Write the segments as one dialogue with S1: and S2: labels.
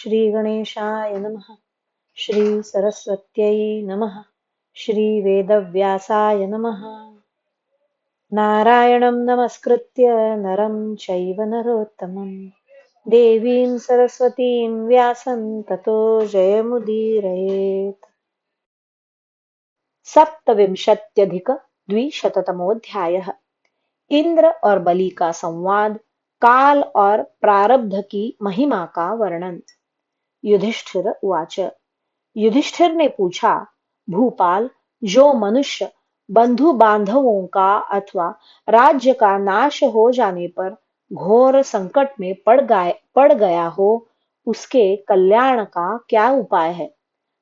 S1: श्री गणेशाय नमः। श्री सरस्वत्यै नमः। श्री वेदव्यासाय नमः। नारायणं नमस्कृत्य नरं चैव नरोत्तमं देवीं सरस्वतीं व्यासं ततो जयमुदीरयेत्। सप्तविंशत्यधिक द्विशततमोऽध्यायः। इंद्र और बलि का संवाद, काल और प्रारब्ध की महिमा का वर्णन। युधिष्ठिर उवाच। युधिष्ठिर ने पूछा, भूपाल, जो मनुष्य बंधु बांधवों का अथवा राज्य का नाश हो जाने पर घोर संकट में पड़ गया हो, उसके कल्याण का क्या उपाय है?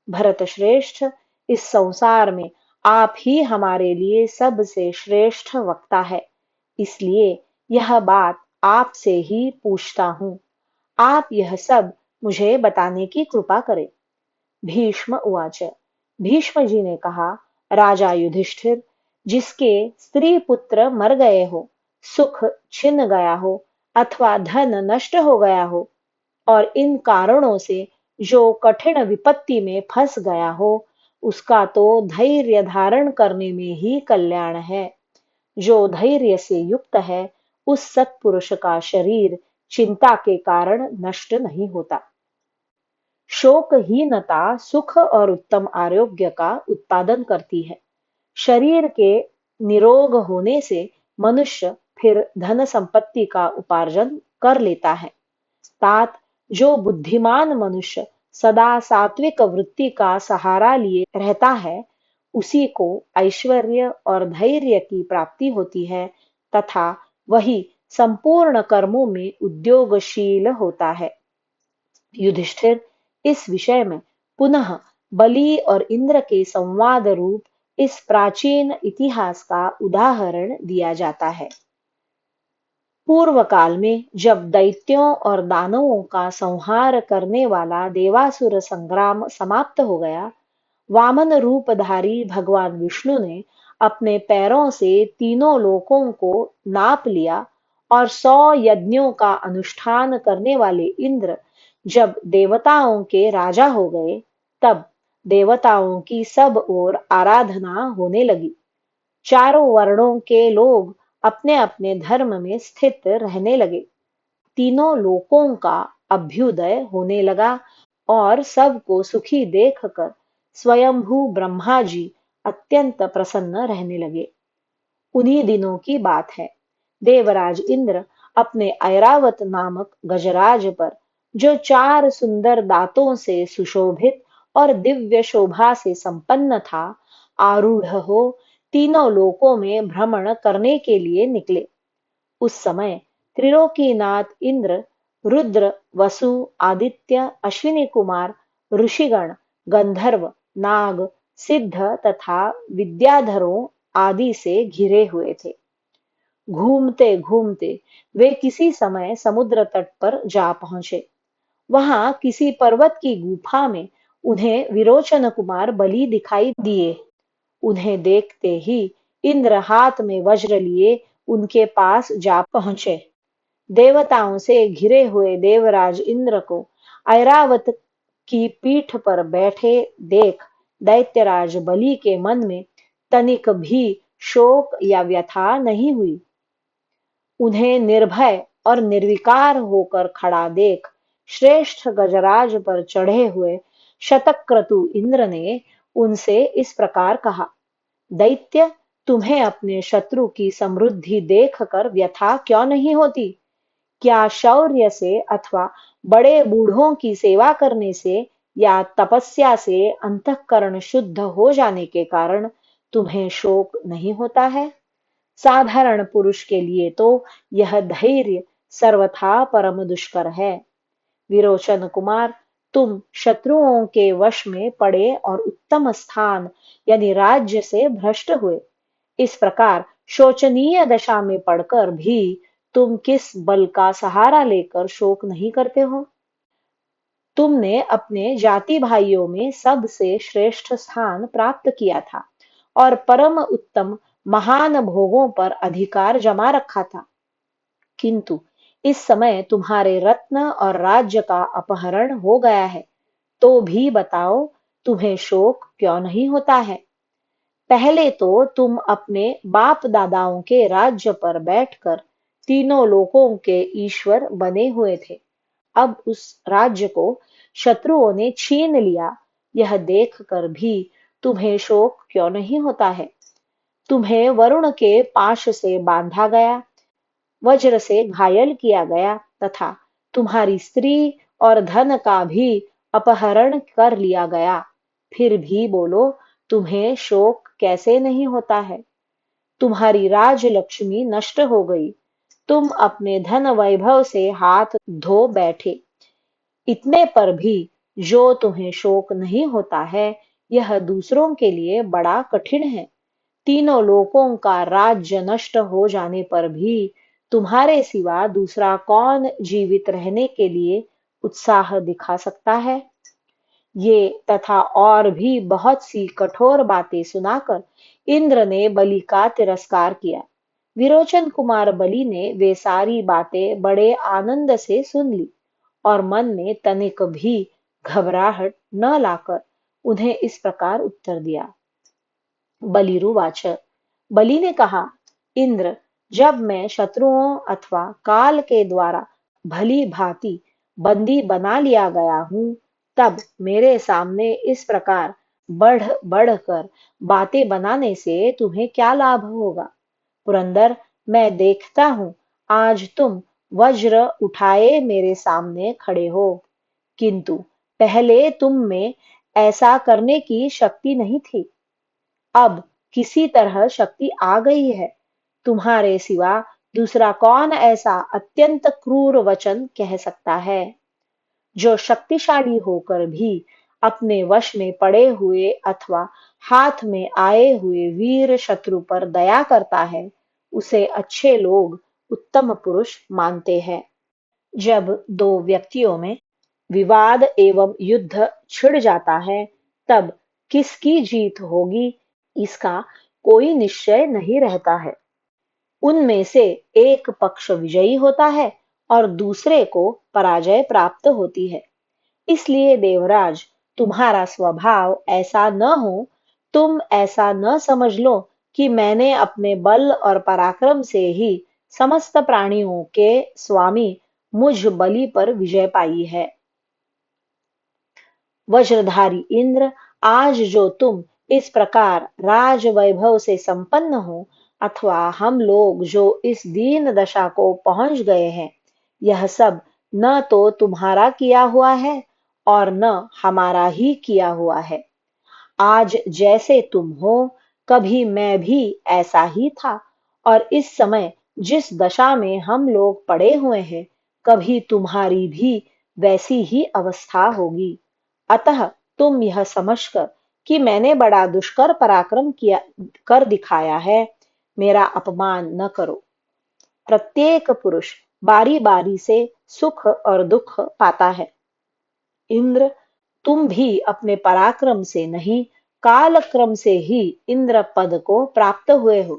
S1: भरत श्रेष्ठ, इस संसार में आप ही हमारे लिए सबसे श्रेष्ठ वक्ता है, इसलिए यह बात आपसे ही पूछता हूँ। आप यह सब मुझे बताने की कृपा करें। भीष्म उवाच। भीष्म जी ने कहा, राजा युधिष्ठिर, जिसके स्त्री पुत्र मर गए हो, सुख छिन गया हो अथवा धन नष्ट हो गया हो, और इन कारणों से जो कठिन विपत्ति में फंस गया हो, उसका तो धैर्य धारण करने में ही कल्याण है। जो धैर्य से युक्त है, उस सत्पुरुष का शरीर चिंता के कारण नष्ट नहीं होता। शोकहीनता सुख और उत्तम आरोग्य का उत्पादन करती है। शरीर के निरोग होने से मनुष्य फिर धन संपत्ति का उपार्जन कर लेता है। तात, जो बुद्धिमान मनुष्य सदा सात्विक वृत्ति का सहारा लिए रहता है, उसी को ऐश्वर्य और धैर्य की प्राप्ति होती है तथा वही संपूर्ण कर्मों में उद्योगशील होता है। युधिष्ठिर, इस विषय में पुनः बलि और इंद्र के संवाद रूप इस प्राचीन इतिहास का उदाहरण दिया जाता है। पूर्व काल में जब दैत्यों और दानवों का संहार करने वाला देवासुर संग्राम समाप्त हो गया, वामन रूपधारी भगवान विष्णु ने अपने पैरों से तीनों लोकों को नाप लिया और 100 यज्ञों का अनुष्ठान करने वाले इंद्र जब देवताओं के राजा हो गए, तब देवताओं की सब ओर आराधना होने लगी। चारों वर्णों के लोग अपने अपने धर्म में स्थित रहने लगे। तीनों लोकों का अभ्युदय होने लगा और सबको सुखी देखकर स्वयंभू ब्रह्मा जी अत्यंत प्रसन्न रहने लगे। उन्हीं दिनों की बात है। देवराज इंद्र अपने ऐरावत नामक गजराज पर, जो 4 सुंदर दांतों से सुशोभित और दिव्य शोभा से संपन्न था, आरूढ़ हो तीनों लोकों में भ्रमण करने के लिए निकले। उस समय त्रिलोकीनाथ इंद्र, रुद्र, वसु, आदित्य, अश्विनी कुमार, ऋषिगण, गंधर्व, नाग, सिद्ध तथा विद्याधरों आदि से घिरे हुए थे। घूमते घूमते वे किसी समय समुद्र तट पर जा पहुंचे। वहां किसी पर्वत की गुफा में उन्हें विरोचन कुमार बलि दिखाई दिए। उन्हें देखते ही इंद्र हाथ में वज्र लिए उनके पास जा पहुंचे। देवताओं से घिरे हुए देवराज इंद्र को ऐरावत की पीठ पर बैठे देख दैत्यराज बलि के मन में तनिक भी शोक या व्यथा नहीं हुई। उन्हें निर्भय और निर्विकार होकर खड़ा देख श्रेष्ठ गजराज पर चढ़े हुए शतक्रतु इंद्र ने उनसे इस प्रकार कहा, दैत्य, तुम्हें अपने शत्रु की समृद्धि देखकर व्यथा क्यों नहीं होती? क्या शौर्य से अथवा बड़े बूढ़ों की सेवा करने से या तपस्या से अंतःकरण शुद्ध हो जाने के कारण तुम्हें शोक नहीं होता है? साधारण पुरुष के लिए तो यह धैर्य सर्वथा परम दुष्कर है। विरोचन कुमार, तुम शत्रुओं के वश में पड़े और उत्तम स्थान यानी राज्य से भ्रष्ट हुए। इस प्रकार शोचनीय दशा में पड़कर भी तुम किस बल का सहारा लेकर शोक नहीं करते हो? तुमने अपने जाति भाइयों में सबसे श्रेष्ठ स्थान प्राप्त किया था और परम उत्तम महान भोगों पर अधिकार जमा रखा था, किंतु इस समय तुम्हारे रत्न और राज्य का अपहरण हो गया है, तो भी बताओ तुम्हें शोक क्यों नहीं होता है? पहले तो तुम अपने बाप दादाओं के राज्य पर बैठकर तीनों लोकों के ईश्वर बने हुए थे। अब उस राज्य को शत्रुओं ने छीन लिया, यह देखकर भी तुम्हें शोक क्यों नहीं होता है? तुम्हें वरुण के पाश से बांधा गया, वज्र से घायल किया गया तथा तुम्हारी स्त्री और धन का भी अपहरण कर लिया गया। फिर भी बोलो, तुम्हें शोक कैसे नहीं होता है? तुम्हारी राजलक्ष्मी नष्ट हो गई, तुम अपने धन वैभव से हाथ धो बैठे, इतने पर भी जो तुम्हें शोक नहीं होता है, यह दूसरों के लिए बड़ा कठिन है। तीनों लोकों का राज्य नष्ट हो जाने पर भी तुम्हारे सिवा दूसरा कौन जीवित रहने के लिए उत्साह दिखा सकता है? ये तथा और भी बहुत सी कठोर बातें सुनाकर इंद्र ने बलि का तिरस्कार किया। विरोचन कुमार बलि ने वे सारी बातें बड़े आनंद से सुन ली और मन में तनिक भी घबराहट न लाकर उन्हें इस प्रकार उत्तर दिया। बलिरुवाच, बलि ने कहा, इंद्र, जब मैं शत्रुओं अथवा काल के द्वारा भली भांति बंदी बना लिया गया हूं, तब मेरे सामने इस प्रकार बढ़ बढ़कर बातें बनाने से तुम्हें क्या लाभ होगा? पुरंदर, मैं देखता हूं आज तुम वज्र उठाए मेरे सामने खड़े हो, किंतु पहले तुम में ऐसा करने की शक्ति नहीं थी। अब किसी तरह शक्ति आ गई है। तुम्हारे सिवा दूसरा कौन ऐसा अत्यंत क्रूर वचन कह सकता है? जो शक्तिशाली होकर भी अपने वश में पड़े हुए अथवा हाथ में आए हुए वीर शत्रु पर दया करता है, उसे अच्छे लोग उत्तम पुरुष मानते हैं। जब दो व्यक्तियों में विवाद एवं युद्ध छिड़ जाता है, तब किसकी जीत होगी, इसका कोई निश्चय नहीं रहता है। उनमें से एक पक्ष विजयी होता है और दूसरे को पराजय प्राप्त होती है। इसलिए देवराज, तुम्हारा स्वभाव ऐसा न हो, तुम ऐसा न समझ लो कि मैंने अपने बल और पराक्रम से ही समस्त प्राणियों के स्वामी मुझ बलि पर विजय पाई है। वज्रधारी इंद्र, आज जो तुम इस प्रकार राज वैभव से संपन्न हो, अथवा हम लोग जो इस दीन दशा को पहुंच गए हैं, यह सब न तो तुम्हारा किया हुआ है और न हमारा ही किया हुआ है। आज जैसे तुम हो, कभी मैं भी ऐसा ही था, और इस समय जिस दशा में हम लोग पड़े हुए हैं, कभी तुम्हारी भी वैसी ही अवस्था होगी। अतः तुम यह समझकर कि मैंने बड़ा दुष्कर पराक्रम किया कर दिखाया है, मेरा अपमान न करो। प्रत्येक पुरुष बारी बारी से सुख और दुख पाता है। इंद्र, तुम भी अपने पराक्रम से नहीं, काल क्रम से ही इंद्र पद को प्राप्त हुए हो।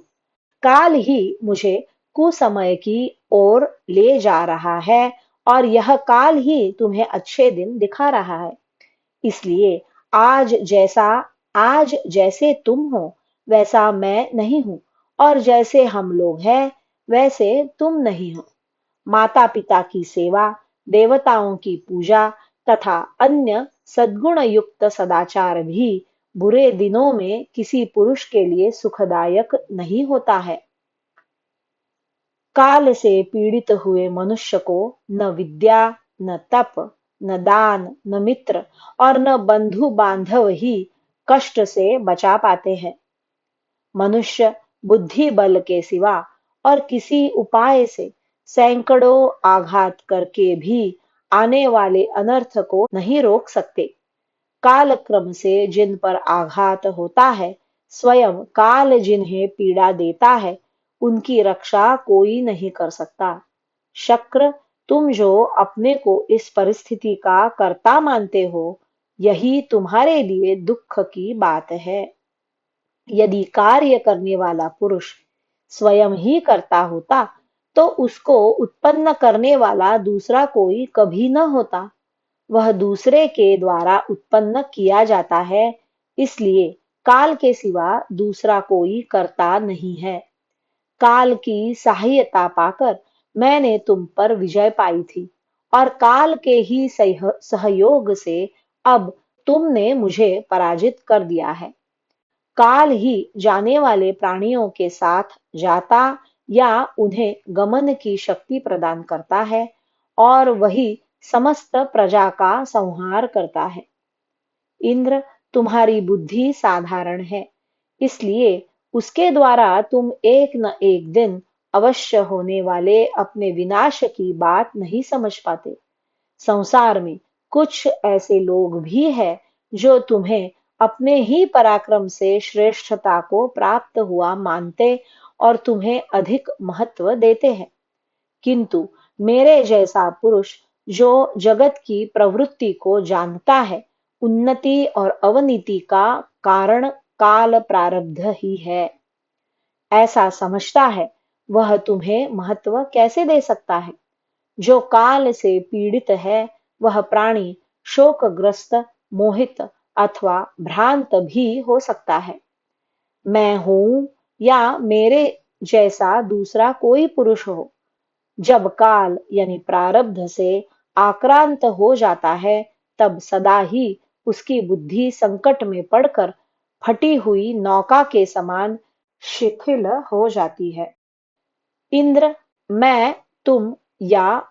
S1: काल ही मुझे कुसमय की ओर ले जा रहा है और यह काल ही तुम्हें अच्छे दिन दिखा रहा है। इसलिए आज जैसे तुम हो, वैसा मैं नहीं हूं, और जैसे हम लोग हैं, वैसे तुम नहीं हो। माता पिता की सेवा, देवताओं की पूजा तथा अन्य सद्गुण युक्त सदाचार भी बुरे दिनों में किसी पुरुष के लिए सुखदायक नहीं होता है। काल से पीड़ित हुए मनुष्य को न विद्या, न तप, न दान, न मित्र और न बंधु बांधव ही कष्ट से बचा पाते हैं। मनुष्य बुद्धि बल के सिवा और किसी उपाय से सैकड़ों आघात करके भी आने वाले अनर्थ को नहीं रोक सकते। काल क्रम से जिन पर आघात होता है, स्वयं काल जिन्हें पीड़ा देता है, उनकी रक्षा कोई नहीं कर सकता। शक्र, तुम जो अपने को इस परिस्थिति का कर्ता मानते हो, यही तुम्हारे लिए दुख की बात है। यदि कार्य करने वाला पुरुष स्वयं ही करता होता, तो उसको उत्पन्न करने वाला दूसरा कोई कभी न होता। वह दूसरे के द्वारा उत्पन्न किया जाता है, इसलिए काल के सिवा दूसरा कोई कर्ता नहीं है। काल की सहायता पाकर मैंने तुम पर विजय पाई थी, और काल के ही सहयोग से अब तुमने मुझे पराजित कर दिया है। काल ही जाने वाले प्राणियों के साथ जाता या उन्हें गमन की शक्ति प्रदान करता है, और वही समस्त प्रजा का संहार करता है। इंद्र, तुम्हारी बुद्धि साधारण है, इसलिए उसके द्वारा तुम एक न एक दिन अवश्य होने वाले अपने विनाश की बात नहीं समझ पाते। संसार में कुछ ऐसे लोग भी हैं जो तुम्हें अपने ही पराक्रम से श्रेष्ठता को प्राप्त हुआ मानते और तुम्हें अधिक महत्व देते हैं। किंतु मेरे जैसा पुरुष जो जगत की प्रवृत्ति को जानता है, उन्नति और अवनीति का कारण काल प्रारब्ध ही है, ऐसा समझता है, वह तुम्हें महत्व कैसे दे सकता है? जो काल से पीड़ित है, वह प्राणी शोकग्रस्त, मोहित अथवा भ्रांत भी हो सकता है। मैं हूं या मेरे जैसा दूसरा कोई पुरुष हो, जब काल यानी प्रारब्ध से आक्रांत हो जाता है, तब सदा ही उसकी बुद्धि संकट में पड़कर फटी हुई नौका के समान शिथिल हो जाती है। इंद्र, मैं, तुम या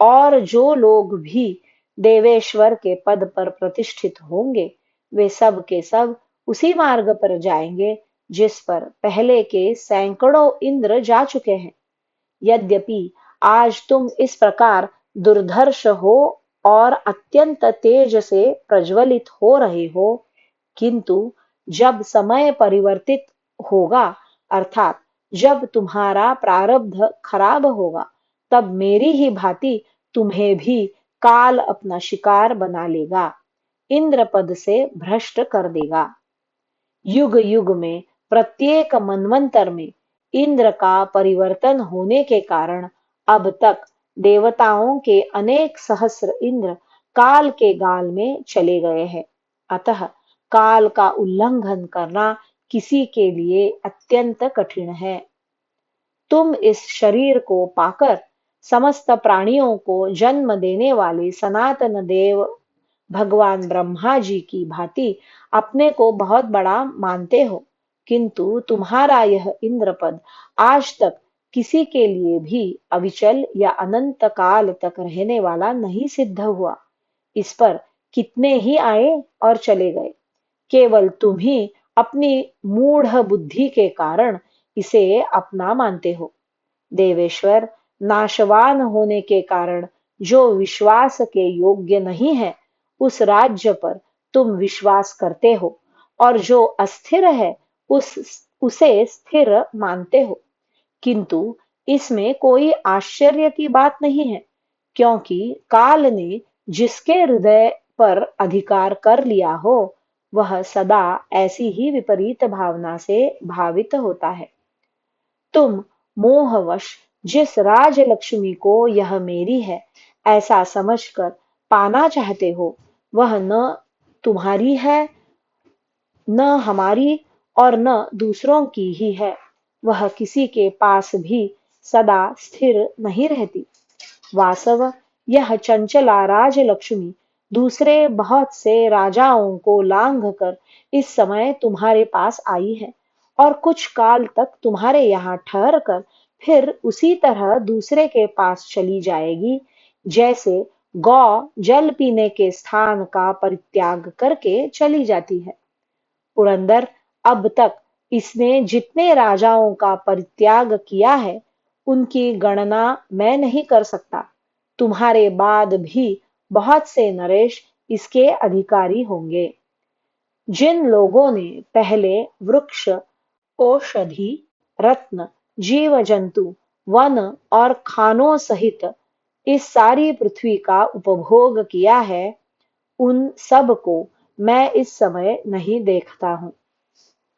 S1: और जो लोग भी देवेश्वर के पद पर प्रतिष्ठित होंगे, वे सब के सब उसी मार्ग पर जाएंगे जिस पर पहले के सैकड़ों इंद्र जा चुके हैं। यद्यपि आज तुम इस प्रकार दुर्धर्ष हो और अत्यंत तेज से प्रज्वलित हो रहे हो, किंतु जब समय परिवर्तित होगा, अर्थात जब तुम्हारा प्रारब्ध खराब होगा, तब मेरी ही भांति तुम्हें भी काल अपना शिकार बना लेगा, इंद्र पद से भ्रष्ट कर देगा। युग युग में प्रत्येक मनवंतर में इंद्र का परिवर्तन होने के कारण अब तक देवताओं के अनेक सहस्र इंद्र काल के गाल में चले गए हैं। अतः काल का उल्लंघन करना किसी के लिए अत्यंत कठिन है। तुम इस शरीर को पाकर समस्त प्राणियों को जन्म देने वाले सनातन देव भगवान ब्रह्मा जी की भांति अपने को बहुत बड़ा मानते हो, किंतु तुम्हारा यह इंद्रपद आज तक किसी के लिए भी अविचल या अनंत काल तक रहने वाला नहीं सिद्ध हुआ। इस पर कितने ही आए और चले गए, केवल तुम ही अपनी मूढ़ बुद्धि के कारण इसे अपना मानते हो। देवेश्वर, नाशवान होने के कारण जो विश्वास के योग्य नहीं है, उस राज्य पर तुम विश्वास करते हो, और जो अस्थिर है उसे स्थिर मानते हो। किंतु इसमें कोई आश्चर्य की बात नहीं है, क्योंकि काल ने जिसके हृदय पर अधिकार कर लिया हो, वह सदा ऐसी ही विपरीत भावना से भावित होता है। तुम मोहवश जिस राजलक्ष्मी को यह मेरी है ऐसा समझकर पाना चाहते हो, वह न तुम्हारी है, न हमारी, और न दूसरों की ही है। वह किसी के पास भी सदा स्थिर नहीं रहती। वासव, यह चंचला राजलक्ष्मी दूसरे बहुत से राजाओं को लांघ कर इस समय तुम्हारे पास आई है, और कुछ काल तक तुम्हारे यहाँ ठहर कर फिर उसी तरह दूसरे के पास चली जाएगी, जैसे गौ जल पीने के स्थान का परित्याग करके चली जाती है। पुरंदर, अब तक इसने जितने राजाओं का परित्याग किया है, उनकी गणना मैं नहीं कर सकता। तुम्हारे बाद भी बहुत से नरेश इसके अधिकारी होंगे। जिन लोगों ने पहले वृक्ष, औषधि, रत्न, जीव जंतु, वन और खानों सहित इस सारी पृथ्वी का उपभोग किया है, उन सब को मैं इस समय नहीं देखता हूँ।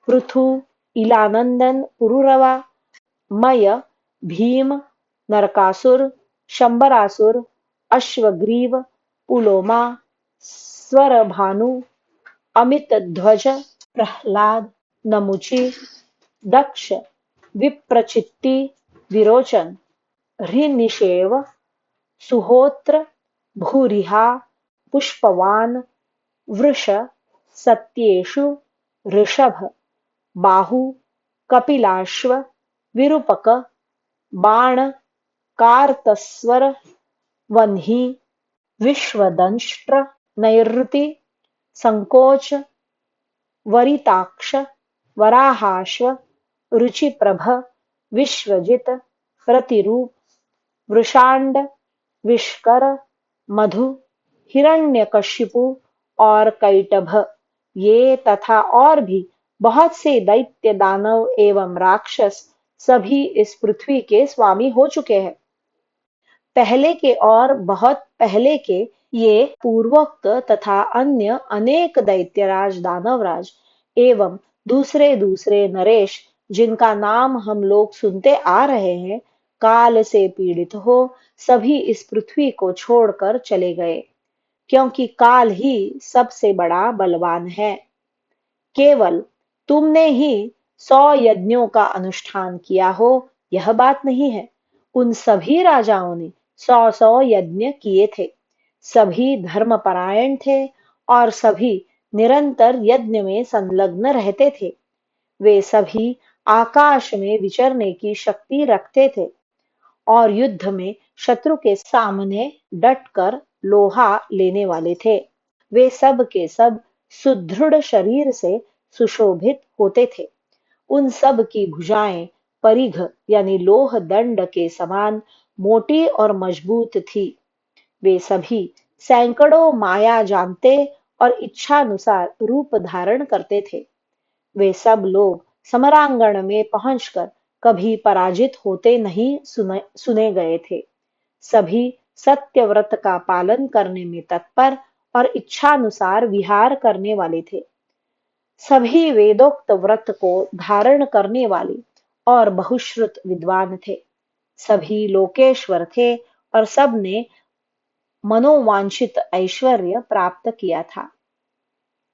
S1: पृथु, इलानंदन, पुरुरवा, मय, भीम, नरकासुर, शंबरासुर, अश्वग्रीव, पुलोमा, स्वरभानु, अमित ध्वज, प्रहलाद, नमुचि, दक्ष, विप्रचित्ति, विरोचन, हृनिषेव, सुहोत्र, भूरिहा, पुष्पवान, वृष, सत्येषु, ऋषभ, बाहु, कपिलाश्व, विरूपक, बाण, कार्तस्वर, वह्नि, विश्वदंष्ट्र, नैऋति, संकोच, वरिताक्ष, वराहाश्व, रुचिप्रभ, विश्वजित, प्रतिरूप, वृषांड, विष्कर, मधु, हिरण्यकशिपु और कैटभ, ये तथा और भी बहुत से दैत्य, दानव एवं राक्षस सभी इस पृथ्वी के स्वामी हो चुके हैं। पहले के और बहुत पहले के ये पूर्वोक्त तथा अन्य अनेक दैत्यराज, दानवराज एवं दूसरे दूसरे नरेश, जिनका नाम हम लोग सुनते आ रहे हैं, काल से पीड़ित हो सभी इस पृथ्वी को छोड़कर चले गए, क्योंकि काल ही सबसे बड़ा बलवान है। केवल तुमने ही 100 यज्ञों का अनुष्ठान किया हो, यह बात नहीं है। उन सभी राजाओं ने 100 यज्ञ किए थे। सभी धर्मपरायण थे और सभी निरंतर यज्ञ में संलग्न रहते थे। वे सभी आकाश में विचरने की शक्ति रखते थे और युद्ध में शत्रु के सामने डटकर लोहा लेने वाले थे। वे सब के सब सुदृढ़ शरीर से सुशोभित होते थे। उन सब की भुजाएं परिघ यानी लोह दंड के समान मोटी और मजबूत थी। वे सभी सैकड़ों माया जानते और इच्छानुसार रूप धारण करते थे। वे सब लोग समरांगण में पहुंचकर कभी पराजित होते नहीं सुने गए थे। सभी सत्य व्रत का पालन करने में तत्पर और इच्छानुसार विहार करने वाले थे। सभी वेदोक्त व्रत को धारण करने वाले और बहुश्रुत विद्वान थे। सभी लोकेश्वर थे और सब ने मनोवांछित ऐश्वर्य प्राप्त किया था।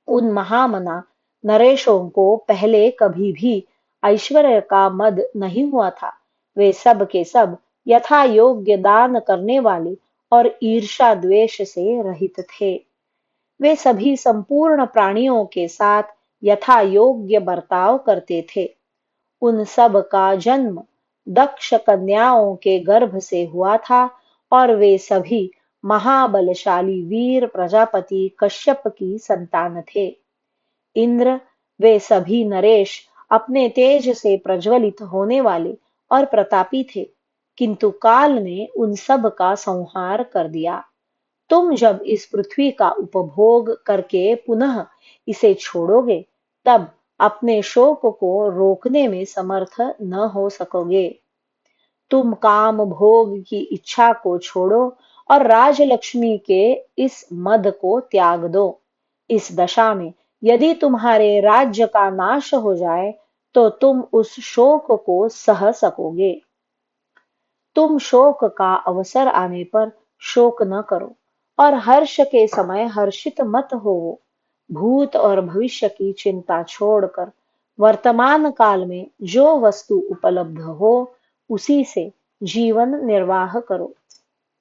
S1: उन महामना नरेशों को पहले कभी भी ऐश्वर्य का मद नहीं हुआ था। वे सब के सब यथा योग्य दान करने वाले और ईर्षा द्वेष से रहित थे। वे सभी संपूर्ण प्राणियों के साथ यथा योग्य बर्ताव करते थे। उन सब का जन्म दक्ष कन्याओं के गर्भ से हुआ था और वे सभी महाबलशाली वीर प्रजापति कश्यप की संतान थे। इंद्र, वे सभी नरेश अपने तेज से प्रज्वलित होने वाले और प्रतापी थे, किंतु काल ने उन सब का संहार कर दिया। तुम जब इस पृथ्वी का उपभोग करके पुनः इसे छोड़ोगे, तब अपने शोक को रोकने में समर्थ न हो सकोगे। तुम काम भोग की इच्छा को छोड़ो और राजलक्ष्मी के इस मद को त्याग दो। इस दशा में यदि तुम्हारे राज्य का नाश हो जाए, तो तुम उस शोक को सह सकोगे। तुम शोक का अवसर आने पर शोक न करो और हर्ष के समय हर्षित मत होवो। भूत और भविष्य की चिंता छोड़कर वर्तमान काल में जो वस्तु उपलब्ध हो, उसी से जीवन निर्वाह करो।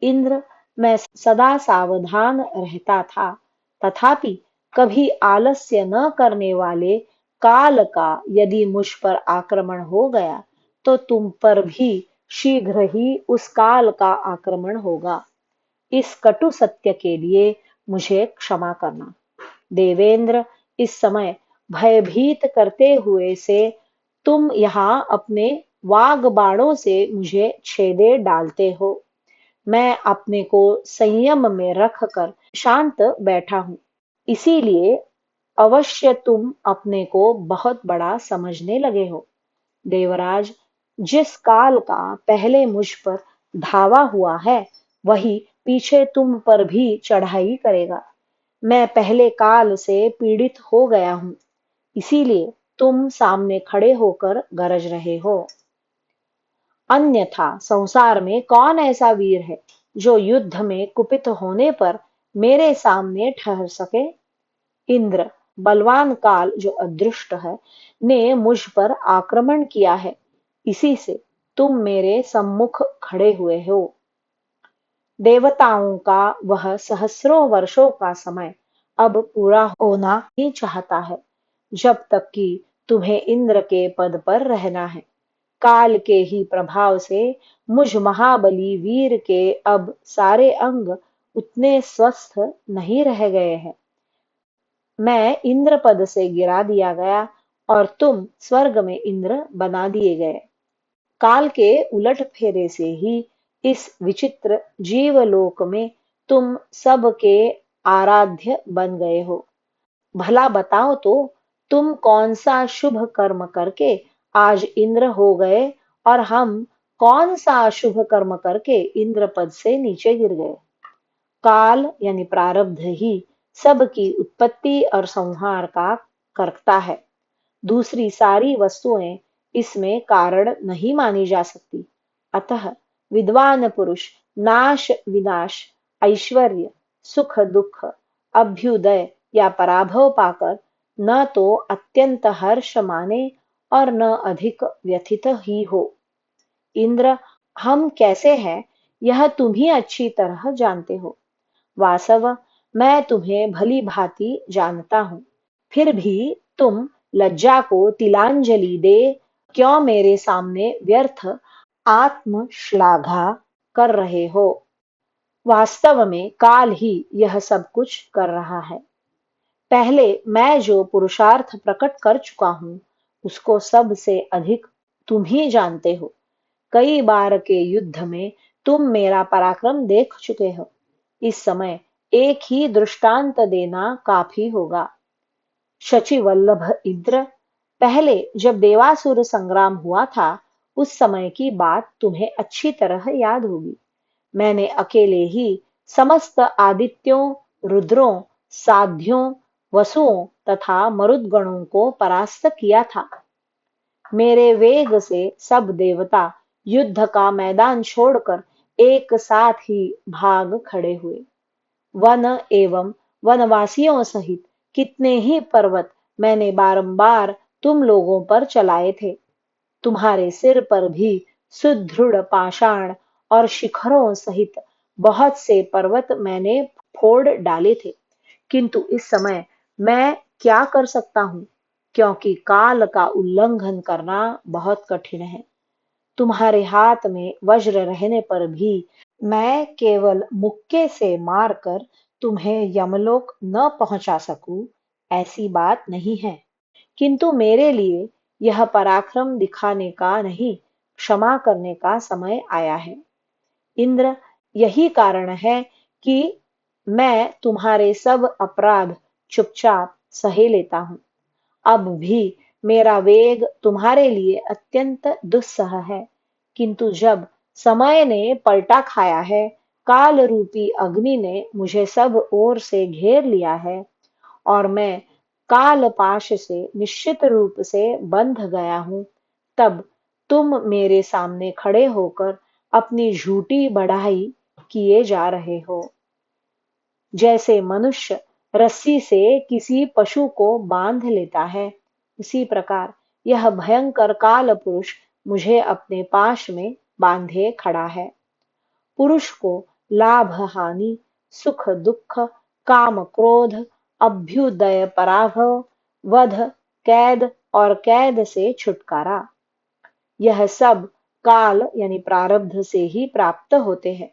S1: इंद्र, मैं सदा सावधान रहता था, तथापि कभी आलस्य न करने वाले काल का यदि मुझ पर आक्रमण हो गया, तो तुम पर भी शीघ्र ही उस काल का आक्रमण होगा। इस कटु सत्य के लिए मुझे क्षमा करना। देवेंद्र, इस समय भयभीत करते हुए से तुम यहाँ अपने वाग बाणों से मुझे छेदे डालते हो। मैं अपने को संयम में रखकर शांत बैठा हूँ, इसीलिए अवश्य तुम अपने को बहुत बड़ा समझने लगे हो। देवराज, जिस काल का पहले मुझ पर धावा हुआ है, वही पीछे तुम पर भी चढ़ाई करेगा। मैं पहले काल से पीड़ित हो गया हूँ, इसीलिए तुम सामने खड़े होकर गरज रहे हो। अन्यथा संसार में कौन ऐसा वीर है जो युद्ध में कुपित होने पर मेरे सामने ठहर सके। इंद्र, बलवान काल जो अदृष्ट है, ने मुझ पर आक्रमण किया है, इसी से तुम मेरे सम्मुख खड़े हुए हो। देवताओं का वह सहस्रों वर्षों का समय अब पूरा होना ही चाहता है, जब तक कि तुम्हें इंद्र के पद पर रहना है। काल के ही प्रभाव से मुझ महाबली वीर के अब सारे अंग उतने स्वस्थ नहीं रह गए हैं। मैं इंद्र पद से गिरा दिया गया और तुम स्वर्ग में इंद्र बना दिए गए। काल के उलट फेरे से ही इस विचित्र जीवलोक में तुम सबके आराध्य बन गए हो। भला बताओ तो, तुम कौन सा शुभ कर्म करके आज इंद्र हो गए और हम कौन सा अशुभ कर्म करके इंद्र पद से नीचे गिर गए। काल यानी प्रारब्ध ही सबकी उत्पत्ति और संहार का करता है। दूसरी सारी वस्तुएं इसमें कारण नहीं मानी जा सकती। अतः विद्वान पुरुष नाश विनाश, ऐश्वर्य, सुख दुख, अभ्युदय या पराभव पाकर न तो अत्यंत हर्ष माने और न अधिक व्यथित ही हो। इंद्र, हम कैसे हैं यह तुम ही अच्छी तरह जानते हो। वासव, मैं तुम्हें भली भांति जानता हूं, फिर भी तुम लज्जा को तिलांजलि दे क्यों मेरे सामने व्यर्थ आत्मश्लाघा कर रहे हो। वास्तव में काल ही यह सब कुछ कर रहा है। पहले मैं जो पुरुषार्थ प्रकट कर चुका हूं, उसको सबसे अधिक तुम ही जानते हो। कई बार के युद्ध में तुम मेरा पराक्रम देख चुके हो। इस समय एक ही दृष्टांत देना काफी होगा। शची वल्लभ इंद्र, पहले जब देवासुर संग्राम हुआ था, उस समय की बात तुम्हें अच्छी तरह याद होगी। मैंने अकेले ही समस्त आदित्यों, रुद्रों, साध्यों, वसुओं तथा मरुदगणों को परास्त किया था। मेरे वेग से सब देवता युद्ध का मैदान छोड़कर एक साथ ही भाग खड़े हुए। वन एवं वनवासियों सहित कितने ही पर्वत मैंने बारंबार तुम लोगों पर चलाए थे। तुम्हारे सिर पर भी सुदृढ़ पाषाण और शिखरों सहित बहुत से पर्वत मैंने फोड़ डाले थे, किंतु इस समय मैं क्या कर सकता हूँ, क्योंकि काल का उल्लंघन करना बहुत कठिन है। तुम्हारे हाथ में वज्र रहने पर भी मैं केवल मुक्के से मारकर तुम्हें यमलोक न पहुंचा सकूं, ऐसी बात नहीं है। किंतु मेरे लिए यह पराक्रम दिखाने का नहीं, क्षमा करने का समय आया है। इंद्र, यही कारण है कि मैं तुम्हारे सब अपराध चुपचाप सहे लेता हूं। अब भी मेरा वेग तुम्हारे लिए अत्यंत दुस्सह है, किंतु जब समय ने पलटा खाया है, काल रूपी अग्नि ने मुझे सब ओर से घेर लिया है और मैं काल पाश से निश्चित रूप से बंध गया हूं, तब तुम मेरे सामने खड़े होकर अपनी झूठी बढ़ाई किए जा रहे हो। जैसे मनुष्य रस्सी से किसी पशु को बांध लेता है, उसी प्रकार यह भयंकर काल पुरुष मुझे अपने पाश में बांधे खड़ा है। पुरुष को लाभ हानि, सुख दुख, काम क्रोध, अभ्युदय पराभव, वध, कैद और कैद से छुटकारा, यह सब काल यानी प्रारब्ध से ही प्राप्त होते हैं।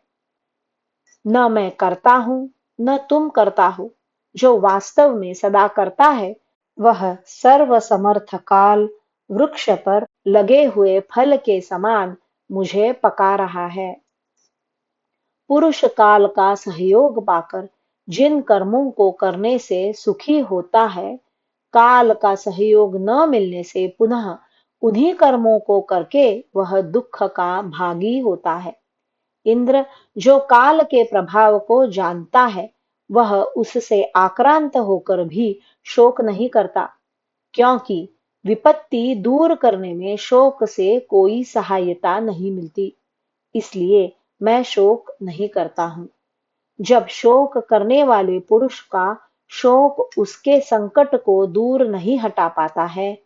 S1: न मैं करता हूं, न तुम करता हो। जो वास्तव में सदा करता है, वह सर्वसमर्थ काल वृक्ष पर लगे हुए फल के समान मुझे पका रहा है। पुरुष काल का सहयोग पाकर जिन कर्मों को करने से सुखी होता है, काल का सहयोग न मिलने से पुनः उन्हीं कर्मों को करके वह दुख का भागी होता है। इंद्र, जो काल के प्रभाव को जानता है, वह उससे आक्रांत होकर भी शोक नहीं करता, क्योंकि विपत्ति दूर करने में शोक से कोई सहायता नहीं मिलती, इसलिए मैं शोक नहीं करता हूँ। जब शोक करने वाले पुरुष का शोक उसके संकट को दूर नहीं हटा पाता है,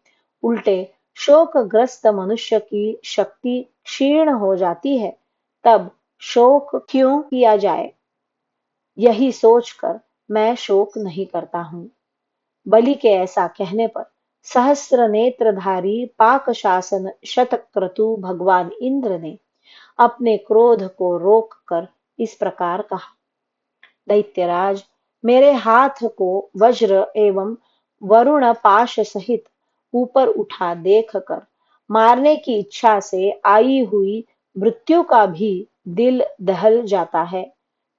S1: उल्टे शोकग्रस्त मनुष्य की शक्ति क्षीण हो जाती है, तब शोक क्यों किया जाए? यही सोचकर मैं शोक नहीं करता हूँ। बलि के ऐसा कहने पर सहस्र नेत्रधारी पाकशासन शतक्रतु भगवान इंद्र ने अपने क्रोध को रोककर इस प्रकार कहा, दैत्यराज, मेरे हाथ को वज्र एवं वरुण पाश सहित ऊपर उठा देखकर मारने की इच्छा से आई हुई मृत्यु का भी दिल दहल जाता है।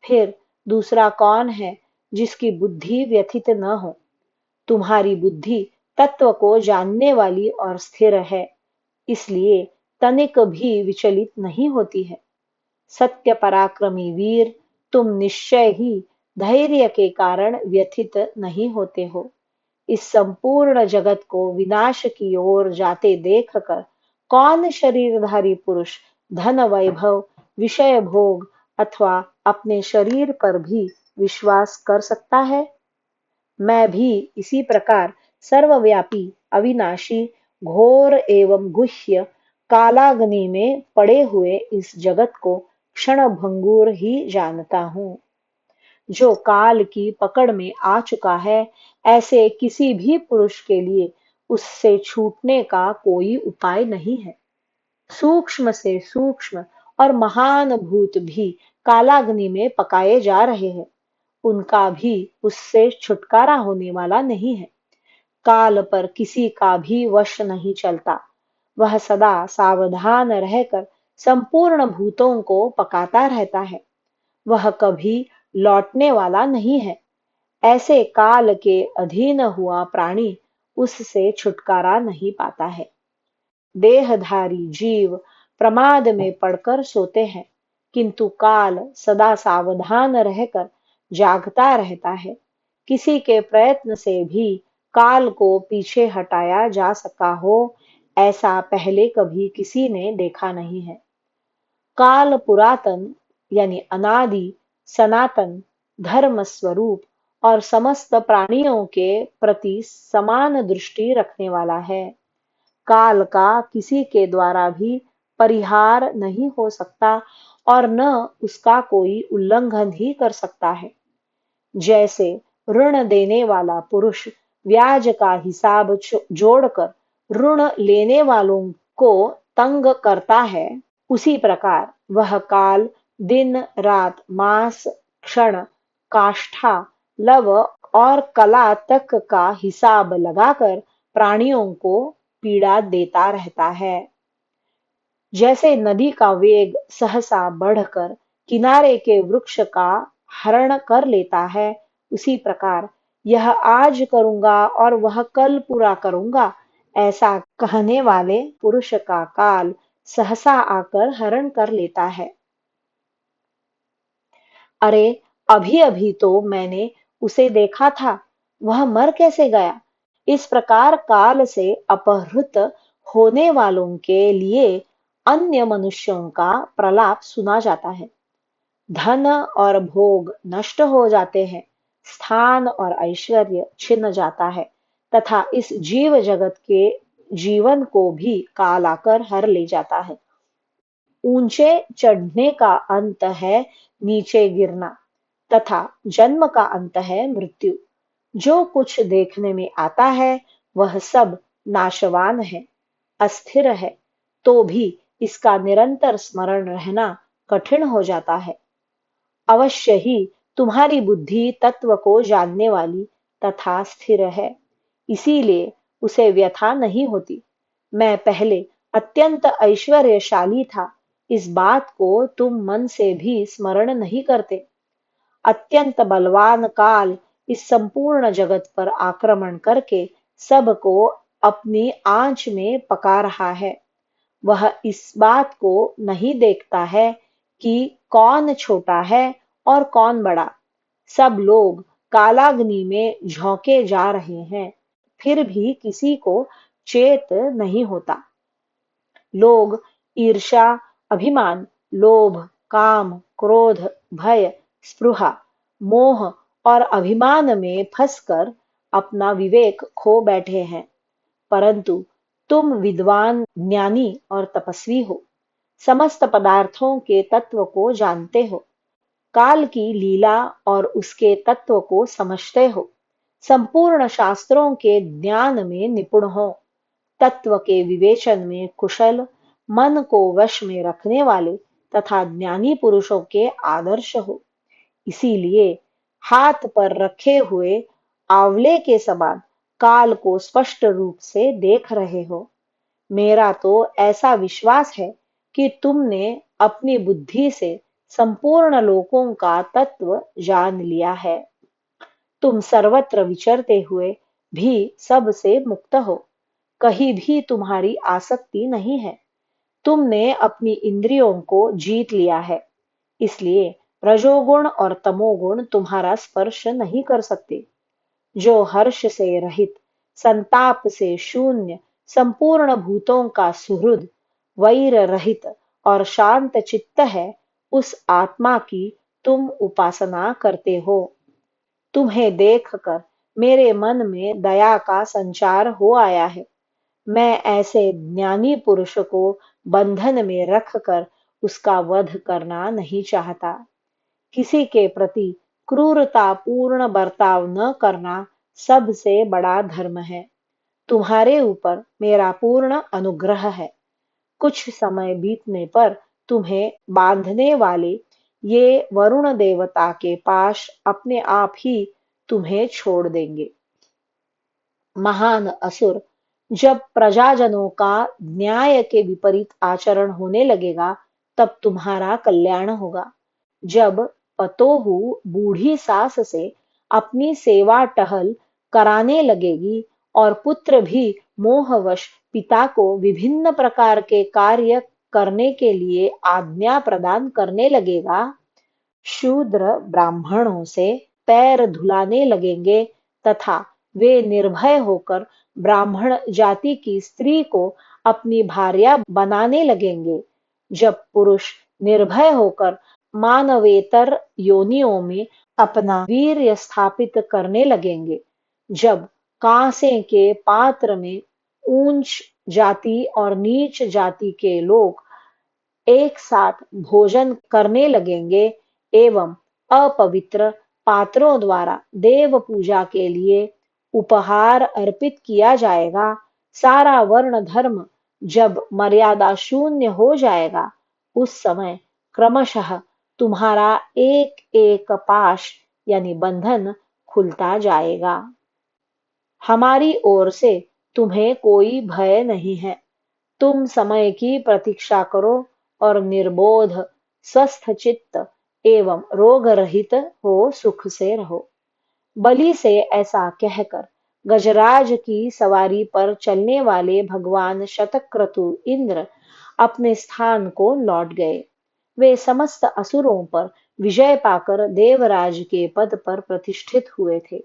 S1: फिर दूसरा कौन है जिसकी बुद्धि व्यथित न हो? तुम्हारी बुद्धि तत्व को जानने वाली और स्थिर है, इसलिए तनिक भी विचलित नहीं होती है। सत्य पराक्रमी वीर, तुम निश्चय ही धैर्य के कारण व्यथित नहीं होते हो। इस संपूर्ण जगत को विनाश की ओर जाते देखकर कौन शरीरधारी पुरुष धन वैभव, विषय भोग अथवा अपने शरीर पर भी विश्वास कर सकता है? मैं भी इसी प्रकार सर्वव्यापी, अविनाशी, घोर एवं गुह्य कालाग्नि में पड़े हुए इस जगत को क्षणभंगुर ही जानता हूँ। जो काल की पकड़ में आ चुका है, ऐसे किसी भी पुरुष के लिए उससे छूटने का कोई उपाय नहीं है। सूक्ष्म से सूक्ष्म और महान भूत भी कालाग्नि में पकाए जा रहे हैं, उनका भी उससे छुटकारा होने वाला नहीं है। काल पर किसी का भी वश नहीं चलता, वह सदा सावधान रहकर संपूर्ण भूतों को पकाता रहता है, वह कभी लौटने वाला नहीं है। ऐसे काल के अधीन हुआ प्राणी उससे छुटकारा नहीं पाता है। देहधारी जीव प्रमाद में पड़कर सोते हैं, किंतु काल सदा सावधान रहकर जागता रहता है। किसी के प्रयत्न से भी काल को पीछे हटाया जा सका हो, ऐसा पहले कभी किसी ने देखा नहीं है। काल पुरातन यानी अनादि, सनातन, धर्म स्वरूप और समस्त प्राणियों के प्रति समान दृष्टि रखने वाला है। काल का किसी के द्वारा भी परिहार नहीं हो सकता और न उसका कोई उल्लंघन ही कर सकता है। जैसे ऋण देने वाला पुरुष ब्याज का हिसाब जोड़कर ऋण लेने वालों को तंग करता है, उसी प्रकार वह काल दिन रात मास क्षण काष्ठा लव और कला तक का हिसाब लगाकर प्राणियों को पीड़ा देता रहता है। जैसे नदी का वेग सहसा बढ़कर किनारे के वृक्ष का हरण कर लेता है, उसी प्रकार यह आज करूंगा और वह कल पूरा करूंगा, ऐसा कहने वाले पुरुष का काल सहसा आकर हरण कर लेता है। अरे, अभी अभी तो मैंने उसे देखा था, वह मर कैसे गया? इस प्रकार काल से अपहृत होने वालों के लिए अन्य मनुष्यों का प्रलाप सुना जाता है। धन और भोग नष्ट हो जाते हैं, स्थान और ऐश्वर्य छिन जाता है तथा इस जीव जगत के जीवन को भी काल आकर हर ले जाता है। ऊंचे चढ़ने का अंत है नीचे गिरना तथा जन्म का अंत है मृत्यु। जो कुछ देखने में आता है वह सब नाशवान है, अस्थिर है, तो भी इसका निरंतर स्मरण रहना कठिन हो जाता है। अवश्य ही तुम्हारी बुद्धि तत्व को जानने वाली तथा स्थिर है, इसीलिए उसे व्यथा नहीं होती। मैं पहले अत्यंत ऐश्वर्यशाली था, इस बात को तुम मन से भी स्मरण नहीं करते। अत्यंत बलवान काल इस संपूर्ण जगत पर आक्रमण करके सबको अपनी आंच में पका रहा है। वह इस बात को नहीं देखता है कि कौन छोटा है और कौन बड़ा। सब लोग कालाग्नि में झोंके जा रहे हैं, फिर भी किसी को चेत नहीं होता। लोग ईर्ष्या, अभिमान, लोभ, काम, क्रोध, भय, स्पृहा, मोह और अभिमान में फंसकर अपना विवेक खो बैठे हैं। परंतु तुम विद्वान, ज्ञानी और तपस्वी हो, समस्त पदार्थों के तत्व को जानते हो, काल की लीला और उसके तत्व को समझते हो, संपूर्ण शास्त्रों के ज्ञान में निपुण हो, तत्व के विवेचन में कुशल, मन को वश में रखने वाले तथा ज्ञानी पुरुषों के आदर्श हो। इसीलिए हाथ पर रखे हुए आंवले के समान काल को स्पष्ट रूप से देख रहे हो। मेरा तो ऐसा विश्वास है कि तुमने अपनी बुद्धि से संपूर्ण लोकों का तत्व जान लिया है। तुम सर्वत्र विचरते हुए भी सबसे मुक्त हो, कहीं भी तुम्हारी आसक्ति नहीं है। तुमने अपनी इंद्रियों को जीत लिया है, इसलिए रजोगुण और तमोगुण तुम्हारा स्पर्श नहीं कर सकते। जो हर्ष से रहित, संताप से शून्य, संपूर्ण भूतों का सुहृद, वैर रहित और शांत चित्त है, उस आत्मा की तुम उपासना करते हो। तुम्हें देखकर मेरे मन में दया का संचार हो आया है। मैं ऐसे ज्ञानी पुरुष को बंधन में रखकर उसका वध करना नहीं चाहता। किसी के प्रति क्रूरतापूर्ण बर्ताव न करना सबसे बड़ा धर्म है। तुम्हारे ऊपर मेरा पूर्ण अनुग्रह है। कुछ समय बीतने पर तुम्हें बांधने वाले ये वरुण देवता के पास अपने आप ही तुम्हें छोड़ देंगे। महान असुर, जब प्रजाजनों का न्याय के विपरीत आचरण होने लगेगा, तब तुम्हारा कल्याण होगा। जब पतोहू बूढ़ी सास से अपनी सेवा टहल कराने लगेगी और पुत्र भी मोहवश पिता को विभिन्न प्रकार के कार्य करने के लिए आज्ञा प्रदान करने लगेगा, शूद्र ब्राह्मणों से पैर धुलाने लगेंगे तथा वे निर्भय होकर ब्राह्मण जाति की स्त्री को अपनी भार्या बनाने लगेंगे। जब पुरुष निर्भय होकर मानवेतर योनियों में अपना वीर्य स्थापित करने लगेंगे, जब कांसे के पात्र में ऊंच जाति और नीच जाति के लोग एक साथ भोजन करने लगेंगे एवं अपवित्र पात्रों द्वारा देव पूजा के लिए उपहार अर्पित किया जाएगा, सारा वर्ण धर्म जब मर्यादा शून्य हो जाएगा, उस समय क्रमशः तुम्हारा एक एक पाश यानी बंधन खुलता जाएगा। हमारी ओर से तुम्हें कोई भय नहीं है। तुम समय की प्रतीक्षा करो और निर्बोध, स्वस्थ चित्त एवं रोग रहित हो सुख से रहो। बलि से ऐसा कहकर गजराज की सवारी पर चलने वाले भगवान शतक्रतु इंद्र अपने स्थान को लौट गए। वे समस्त असुरों पर विजय पाकर देवराज के पद पर प्रतिष्ठित हुए थे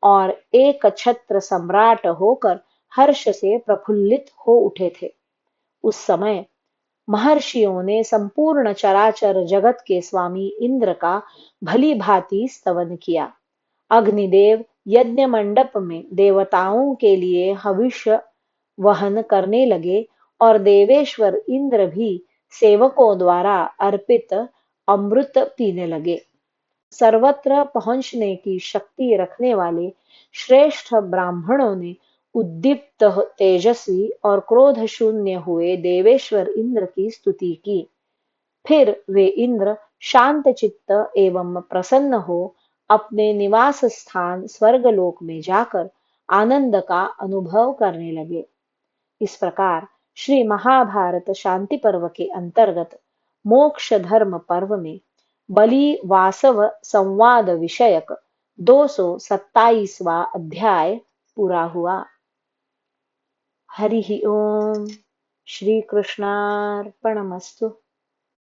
S1: और एक छत्र सम्राट होकर हर्ष से प्रफुल्लित हो उठे थे। उस समय महर्षियों ने संपूर्ण चराचर जगत के स्वामी इंद्र का भली भांति स्तवन किया। अग्निदेव यज्ञ मंडप में देवताओं के लिए हविष्य वहन करने लगे और देवेश्वर इंद्र भी सेवकों द्वारा अर्पित अमृत पीने लगे। सर्वत्र पहुंचने की शक्ति रखने वाले श्रेष्ठ ब्राह्मणों ने उद्दीप्त, तेजस्वी और क्रोध शून्य हुए देवेश्वर इंद्र की स्तुति की। फिर वे इंद्र शांत चित्त एवं प्रसन्न हो अपने निवास स्थान स्वर्गलोक में जाकर आनंद का अनुभव करने लगे। इस प्रकार श्री महाभारत शांति पर्व के अंतर्गत मोक्ष धर्म पर्व में बलि वासव संवाद विषयक 227वां अध्याय पूरा हुआ। हरि ओम। श्री कृष्णार्पणमस्तु।